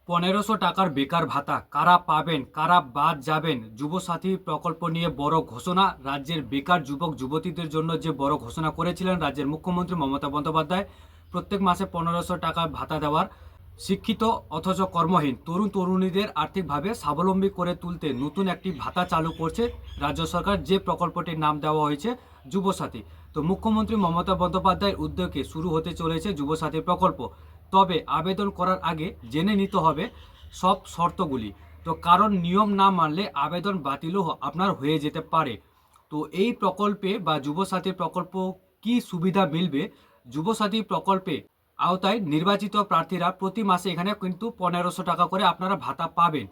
1500 টাকার বেকার ভাতা কারা পাবেন, কারা বাদ যাবেন? যুবসাথী প্রকল্প নিয়ে বড় ঘোষণা। রাজ্যের বেকার যুবক যুবতীদের জন্য যে বড় ঘোষণা করেছিলেন রাজ্যের মুখ্যমন্ত্রী মমতা বন্দ্যোপাধ্যায়, প্রত্যেক মাসে 1500 টাকা ভাতা দেওয়ার। শিক্ষিত অথচ কর্মহীন তরুণ তরুণীদের আর্থিকভাবে স্বাবলম্বী করে তুলতে নতুন একটি ভাতা চালু করছে রাজ্য সরকার, যে প্রকল্পটির নাম দেওয়া হয়েছে যুবসাথী। তো মুখ্যমন্ত্রী মমতা বন্দ্যোপাধ্যায়ের উদ্যোগে শুরু হতে চলেছে যুবসাথী প্রকল্প। তবে আবেদন করার আগে জেনে নিতে হবে সব শর্তগুলি। তো কারণ নিয়ম না মানলে আবেদন বাতিলও আপনার হয়ে যেতে পারে। তো এই প্রকল্পে বা যুবসাথী প্রকল্প কি সুবিধা মিলবে? যুবসাথী প্রকল্পে আওতায় নির্বাচিত প্রার্থীরা প্রতি মাসে এখানে কিন্তু 1500 টাকা করে আপনারা ভাতা পাবেন।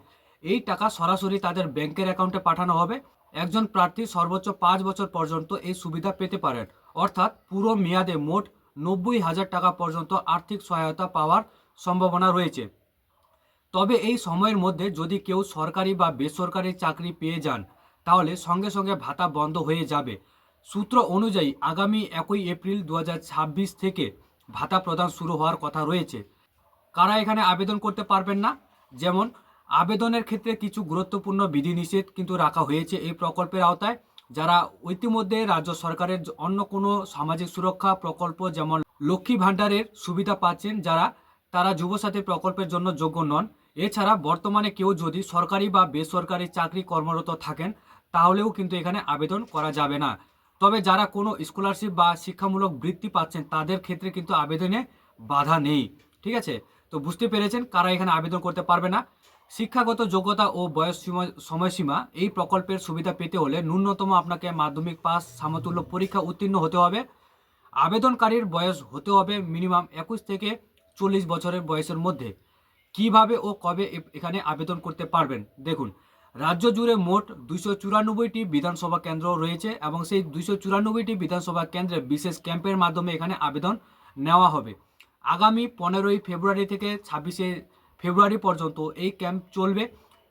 এই টাকা সরাসরি তাদের ব্যাংকের অ্যাকাউন্টে পাঠানো হবে। একজন প্রার্থী সর্বোচ্চ 5 বছর পর্যন্ত এই সুবিধা পেতে পারেন, অর্থাৎ পুরো মেয়াদে মোট 90,000 টাকা পর্যন্ত আর্থিক সহায়তা পাওয়ার সম্ভাবনা রয়েছে। তবে এই সময়ের মধ্যে যদি কেউ সরকারি বা বেসরকারি চাকরি পেয়ে যান, তাহলে সঙ্গে সঙ্গে ভাতা বন্ধ হয়ে যাবে। সূত্র অনুযায়ী আগামী 1 এপ্রিল 2026 থেকে ভাতা প্রদান শুরু হওয়ার কথা রয়েছে। কারা এখানে আবেদন করতে পারবেন না? যেমন, আবেদনের ক্ষেত্রে কিছু গুরুত্বপূর্ণ বিধিনিষেধ কিন্তু রাখা হয়েছে এই প্রকল্পের আওতায়। যারা ইতিমধ্যে রাজ্য সরকারের অন্য কোনো সামাজিক সুরক্ষা প্রকল্প যেমন লক্ষ্মী ভাণ্ডারের সুবিধা পাচ্ছেন যারা, তারা যুবসাথী প্রকল্পের জন্য যোগ্য নন। এছাড়া বর্তমানে কেউ যদি সরকারি বা বেসরকারি চাকরি কর্মরত থাকেন, তাহলেও কিন্তু এখানে আবেদন করা যাবে না। তবে যারা কোনো স্কলারশিপ বা শিক্ষামূলক বৃত্তি পাচ্ছেন তাদের ক্ষেত্রে কিন্তু আবেদনে বাধা নেই। ঠিক আছে? তো বুঝতে পেরেছেন কারা এখানে আবেদন করতে পারবে না। শিক্ষাগত যোগ্যতা ও বয়স সময়সীমা। এই প্রকল্পের সুবিধা পেতে হলে ন্যূনতম আপনাকে মাধ্যমিক পাস সমতুল্য পরীক্ষা উত্তীর্ণ হতে হবে। আবেদনকারীর বয়স হতে হবে মিনিমাম 21 থেকে 40 বছরের বয়সের মধ্যে। কিভাবে ও কবে এখানে আবেদন করতে পারবেন দেখুন। রাজ্য জুড়ে মোট 294টি বিধানসভা কেন্দ্র রয়েছে এবং সেই 294টি বিধানসভা কেন্দ্রে বিশেষ ক্যাম্পের মাধ্যমে এখানে আবেদন নেওয়া হবে। আগামী 15ই ফেব্রুয়ারি থেকে 26শে ফেব্রুয়ারি পর্যন্ত এই ক্যাম্প চলবে।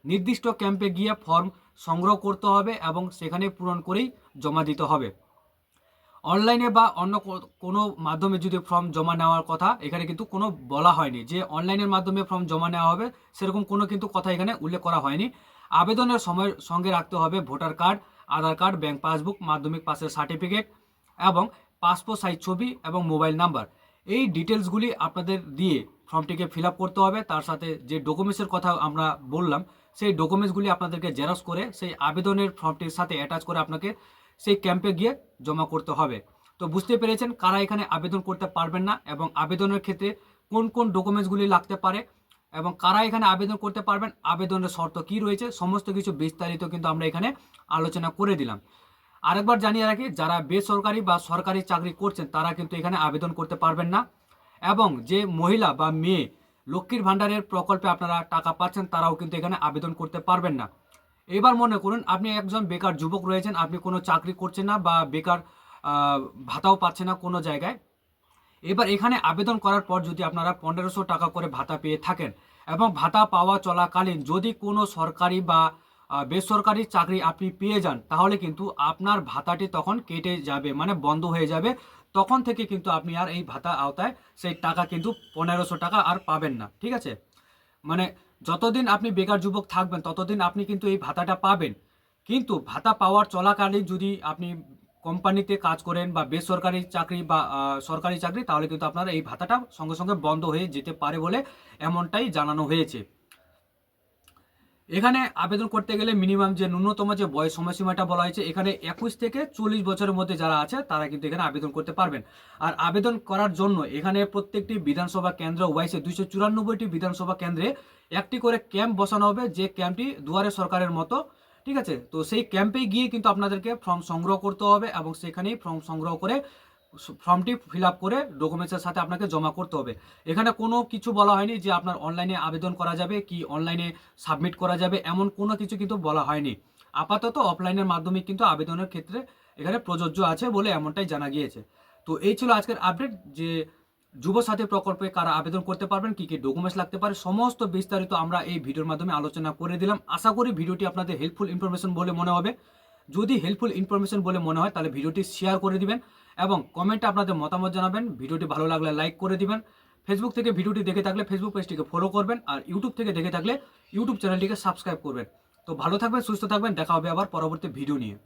নির্দিষ্ট ক্যাম্পে গিয়ে ফর্ম সংগ্রহ করতে হবে এবং সেখানে পূরণ করেই জমা দিতে হবে। অনলাইনে বা অন্য কোনো মাধ্যমে যদি ফর্ম জমা নেওয়ার কথা এখানে কিন্তু কোনো বলা হয়নি যে অনলাইনের মাধ্যমে ফর্ম জমা নেওয়া হবে, সেরকম কোনো কিন্তু কথা এখানে উল্লেখ করা হয়নি। আবেদনের সময় সঙ্গে রাখতে হবে ভোটার কার্ড, আধার কার্ড, ব্যাংক পাসবুক, মাধ্যমিক পাসের সার্টিফিকেট এবং পাসপোর্ট সাইজ ছবি এবং মোবাইল নাম্বার। এই ডিটেলসগুলি আপনাদের দিয়ে ফর্মটিকে ফিল আপ করতে হবে। তার সাথে যে ডকুমেন্টসের কথা আমরা বললাম, সেই ডকুমেন্টসগুলি আপনাদেরকে জেরক্স করে সেই আবেদনের ফর্মটির সাথে অ্যাটাচ করে আপনাকে সেই ক্যাম্পে গিয়ে জমা করতে হবে। তো বুঝতে পেরেছেন কারা এখানে আবেদন করতে পারবেন না এবং আবেদনের ক্ষেত্রে কোন কোন ডকুমেন্টসগুলি লাগতে পারে এবং কারা এখানে আবেদন করতে পারবেন, আবেদনের শর্ত কি রয়েছে, সমস্ত কিছু বিস্তারিত কিন্তু আমরা এখানে আলোচনা করে দিলাম। আরেকবার জানিয়ে রাখি, যারা বেসরকারি বা সরকারি চাকরি করছেন তারা কিন্তু এখানে আবেদন করতে পারবেন না এবং যে মহিলা বা মেয়ে লক্ষ্মীর ভাণ্ডারের প্রকল্পে আপনারা টাকা পাচ্ছেন তারাও কিন্তু এখানে আবেদন করতে পারবেন না। এবার মনে করুন আপনি একজন বেকার যুবক রয়েছেন, আপনি কোনো চাকরি করছেন না বা বেকার ভাতাও পাচ্ছেন না কোনো জায়গায়। এবার এখানে আবেদন করার পর যদি আপনারা 1500 টাকা করে ভাতা পেয়ে থাকেন এবং ভাতা পাওয়া চলাকালীন যদি কোনো সরকারি বা বেসরকারি চাকরি আপনি পেয়ে যান, তাহলে কিন্তু আপনার ভাতাটি তখন কেটে যাবে, মানে বন্ধ হয়ে যাবে। তখন থেকে কিন্তু আপনি আর এই ভাতা আওতায় সেই টাকা কিন্তু 1500 টাকা আর পাবেন না। ঠিক আছে? মানে যতদিন আপনি বেকার যুবক থাকবেন ততদিন আপনি কিন্তু এই ভাতাটা পাবেন। কিন্তু ভাতা পাওয়ার চলাকালীন যদি আপনি কোম্পানিতে কাজ করেন বা বেসরকারি চাকরি বা সরকারি চাকরি, তাহলে কিন্তু আপনার এই ভাতাটা সঙ্গে সঙ্গে বন্ধ হয়ে যেতে পারে বলে এমনটাই জানানো হয়েছে। এখানে আবেদন করতে গেলে মিনিমাম যে ন্যূনতম যে বয়স সময়সীমাটা বলা হয়েছে, এখানে 21 থেকে 40 বছরের মধ্যে যারা আছে তারা কিন্তু এখানে আবেদন করতে পারবেন। আর আবেদন করার জন্য এখানে প্রত্যেকটি বিধানসভা কেন্দ্র ওয়াইসে 294টি বিধানসভা কেন্দ্রে একটি করে ক্যাম্প বসানো হবে, যে ক্যাম্পটি দুয়ারে সরকারের মতো। ঠিক আছে? তো সেই ক্যাম্পে গিয়ে কিন্তু আপনাদেরকে ফর্ম সংগ্রহ করতে হবে এবং সেখানেই ফর্ম সংগ্রহ করে ফর্মটি ফিল আপ করে ডকুমেন্টসের সাথে আপনাকে জমা করতে হবে। এখানে কোনো কিছু বলা হয়নি যে আপনার অনলাইনে আবেদন করা যাবে কি অনলাইনে সাবমিট করা যাবে, এমন কোনো কিছু কিন্তু বলা হয়নি। আপাতত অফলাইনের মাধ্যমে কিন্তু আবেদনের ক্ষেত্রে এখানে প্রযোজ্য আছে বলে এমনটাই জানা গিয়েছে। তো এই ছিল আজকের আপডেট, যে যুবসাথী প্রকল্পে কারা আবেদন করতে পারবেন, কি কি ডকুমেন্টস লাগতে পারে, সমস্ত বিস্তারিত আমরা এই ভিডিওর মাধ্যমে আলোচনা করে দিলাম। আশা করি ভিডিওটি আপনাদের হেল্পফুল ইনফরমেশন বলে মনে হবে। যদি হেল্পফুল ইনফরমেশন বলে মনে হয় তাহলে ভিডিওটি শেয়ার করে দিবেন এবং কমেন্টে আপনাদের মতামত জানাবেন। ভিডিওটি ভালো লাগলে লাইক করে দিবেন। ফেসবুক থেকে ভিডিওটি দেখে থাকলে ফেসবুক পেজটিকে ফলো করবেন, আর ইউটিউব থেকে দেখে থাকলে ইউটিউব চ্যানেলটিকে সাবস্ক্রাইব করবেন। তো ভালো থাকবেন, সুস্থ থাকবেন, দেখা হবে আবার পরবর্তী ভিডিও নিয়ে।